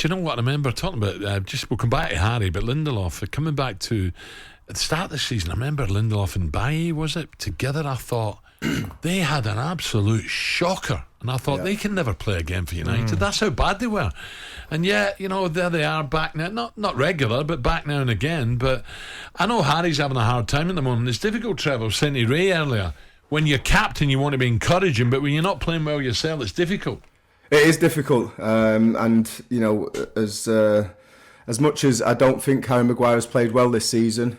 Do you know what I remember talking about? We'll come back to Harry, but Lindelof, coming back to at the start of the season, I remember Lindelof and Bailly, was it? Together, I thought they had an absolute shocker. And I thought they can never play again for United. That's how bad they were. And yet, there they are back now. Not regular, but back now and again. But I know Harry's having a hard time at the moment. It's difficult, Trevor. I was saying to Ray earlier, when you're captain, you want to be encouraging, but when you're not playing well yourself, it's difficult. It is difficult. And, as much as I don't think Harry Maguire has played well this season,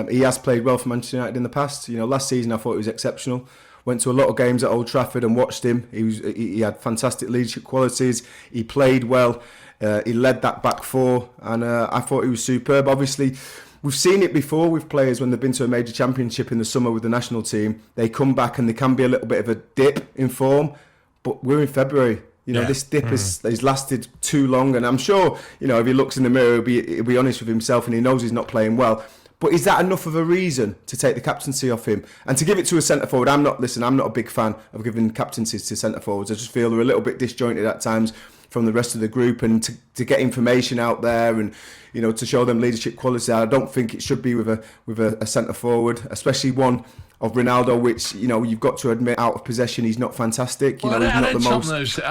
he has played well for Manchester United in the past. Last season I thought he was exceptional. Went to a lot of games at Old Trafford and watched him. He had fantastic leadership qualities. He played well. He led that back four, and I thought he was superb. Obviously, we've seen it before with players when they've been to a major championship in the summer with the national team. They come back and there can be a little bit of a dip in form, but we're in February. This dip has lasted too long, and I'm sure, if he looks in the mirror, he'll be honest with himself, and he knows he's not playing well. But is that enough of a reason to take the captaincy off him and to give it to a centre forward? I'm not a big fan of giving captaincies to centre forwards. I just feel they're a little bit disjointed at times from the rest of the group, and to get information out there and to show them leadership quality. I don't think it should be with a centre forward, especially one of Ronaldo, which you've got to admit, out of possession he's not fantastic. I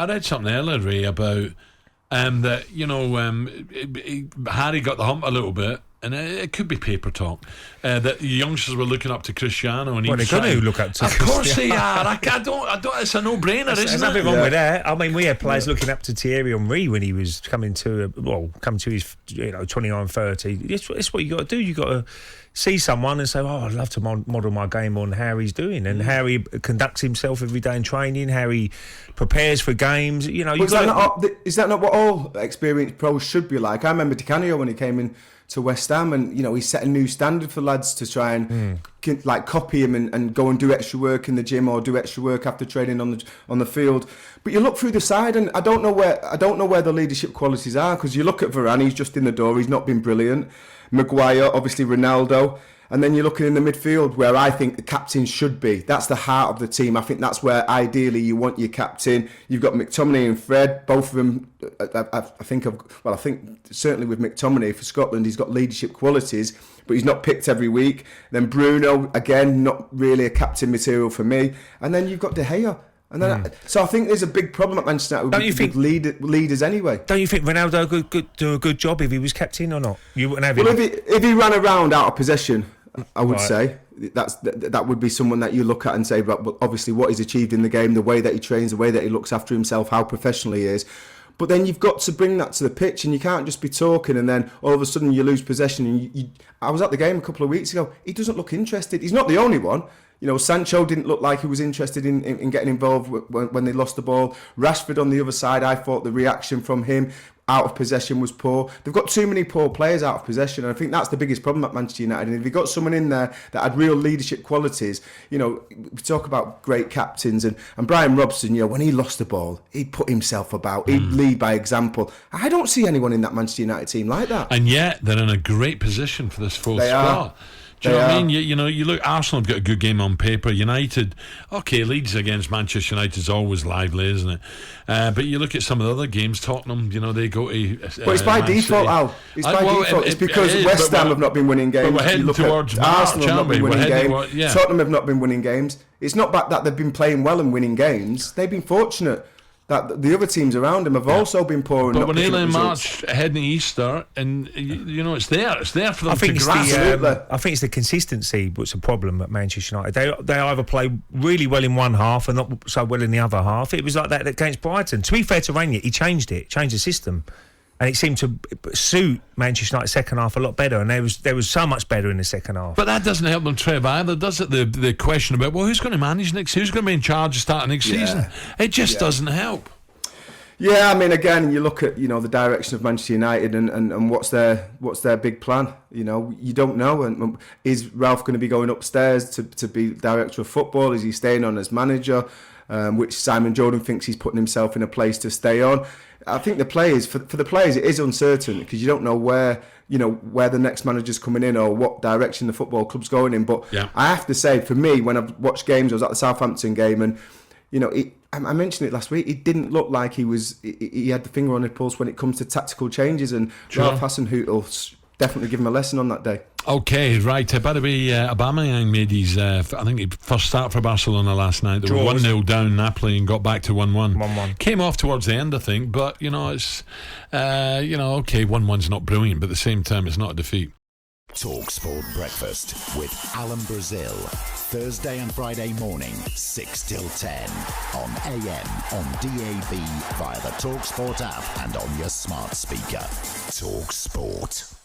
read something earlier, Ray, about that Harry got the hump a little bit. And it could be paper talk that the youngsters were looking up to Cristiano, and they're going to look up to. Of course they are. I don't. It's a no-brainer, isn't it? There's nothing wrong with that. I mean, we had players looking up to Thierry Henry when he was coming to his 29, 30. It's what you got to do. You got to see someone and say, I'd love to model my game on how he's doing. And Harry conducts himself every day in training. Harry prepares for games. Is that not what all experienced pros should be like? I remember Di Canio when he came in to West Ham, and he set a new standard for lads to try and copy him and go and do extra work in the gym or do extra work after training on the field. But you look through the side, and I don't know where the leadership qualities are, because you look at Varane, he's just in the door, he's not been brilliant. Maguire, obviously Ronaldo. And then you're looking in the midfield, where I think the captain should be. That's the heart of the team. I think that's where ideally you want your captain. You've got McTominay and Fred, both of them. I think certainly with McTominay for Scotland, he's got leadership qualities, but he's not picked every week. Then Bruno, again, not really a captain material for me. And then you've got De Gea. And then, so I think there's a big problem at Manchester United with leaders anyway. Don't you think Ronaldo could do a good job if he was kept in or not? You wouldn't have him. Well, if he ran around out of possession, I would say that would be someone that you look at and say, but obviously what he's achieved in the game, the way that he trains, the way that he looks after himself, how professional he is. But then you've got to bring that to the pitch, and you can't just be talking and then all of a sudden you lose possession. And I was at the game a couple of weeks ago. He doesn't look interested. He's not the only one. Sancho didn't look like he was interested in getting involved when they lost the ball. Rashford on the other side, I thought the reaction from him out of possession was poor. They've got too many poor players out of possession, and I think that's the biggest problem at Manchester United. And if you've got someone in there that had real leadership qualities, we talk about great captains, and Brian Robson, when he lost the ball, he'd put himself about, he'd lead by example. I don't see anyone in that Manchester United team like that. And yet they're in a great position for this full spot. Do you know what I mean? You look, Arsenal have got a good game on paper. United, Leeds against Manchester United is always lively, isn't it? But you look at some of the other games, Tottenham, they go to... But it's by default, Al. It's by default. It's because West Ham have not been winning games. We're heading towards March, Arsenal have not been winning games. Tottenham have not been winning games. It's not that they've been playing well and winning games. They've been fortunate that the other teams around them have also been poor. But we're nearly in March, heading Easter, and it's there for them to grasp. I think it's the consistency what's a problem at Manchester United. They either play really well in one half and not so well in the other half. It was like that against Brighton. To be fair to Ranieri, he changed the system. And it seemed to suit Manchester United's second half a lot better, and there was so much better in the second half. But that doesn't help them, Trev, either, does it? The question about, who's going to manage next? Who's going to be in charge of starting next season? It just doesn't help. Yeah, I mean, again, you look at the direction of Manchester United and what's their big plan. You don't know. And is Ralph going to be going upstairs to be director of football? Is he staying on as manager? Which Simon Jordan thinks he's putting himself in a place to stay on. I think the players, for the players, it is uncertain because you don't know where the next manager's coming in or what direction the football club's going in. But I have to say, for me, when I've watched games, I was at the Southampton game, and You know, I mentioned it last week. He didn't look like he had the finger on the pulse when it comes to tactical changes, and Ralph Hasenhüttl will definitely give him a lesson on that day. Okay, right. By the way, Aubameyang made his, I think, he first start for Barcelona last night. They were 1-0 down Napoli and got back to 1-1. 1-1. Came off towards the end, I think, but, it's, okay, 1-1's not brilliant, but at the same time, it's not a defeat. talkSPORT Breakfast with Alan Brazil. Thursday and Friday morning, 6 till 10. On AM, on DAB, via the talkSPORT app and on your smart speaker. talkSPORT.